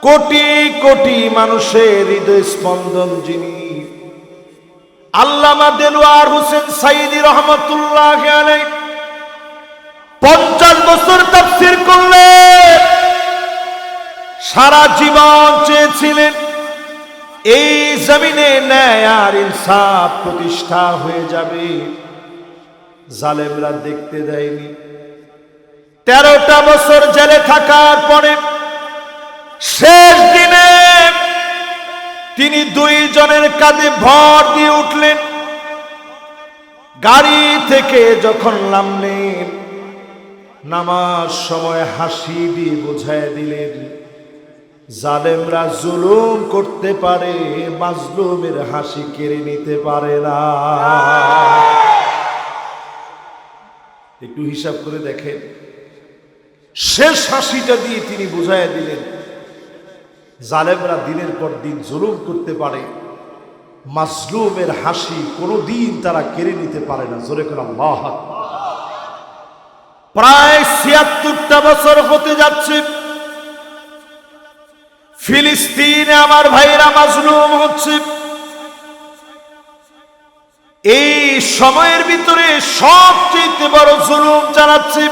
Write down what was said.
কোটি কোটি মানুষের হৃদয় স্পন্দন যিনি, আল্লামা দেলোয়ার হোসেন সাইদি রহমতুল্লাহ আলাইহি 50 বছর তাফসীর করলেন। সারা জীবন চেয়েছিলেন এই জমিনে ন্যায় আর ইনসাফ প্রতিষ্ঠা হয়ে যাবে, জালেমরা দেখতে দেয়নি। 13টা বছর জেলে থাকার পরে শেষ দিনে তিনি 2 জনের কাঁধে ভর দিয়ে উঠলেন। গাড়ি থেকে যখন নামলেন, নামার সময় হাসি দিয়ে বুঝায় দিলেন, জালেমরা জুলুম করতে পারে, মাজলুমের হাসি কেড়ে নিতে পারে না। একটু হিসাব করে দেখেন, শেষ হাসিটা দিয়ে তিনি বুঝায় দিলেন, জালেমরা দিনের পর দিন জুলুম করতে পারে, মাজলুমের হাসি কোনোদিন তারা কেড়ে নিতে পারে না। জোরে করে আল্লাহু আকবার। প্রায় 76টা বছর হতে যাচ্ছে, ফিলিস্তিনে আমার ভাইরা মাজলুম হচ্ছে। এই সময়ের ভিতরে সবচেয়ে বড় জুলুম চালাচ্ছে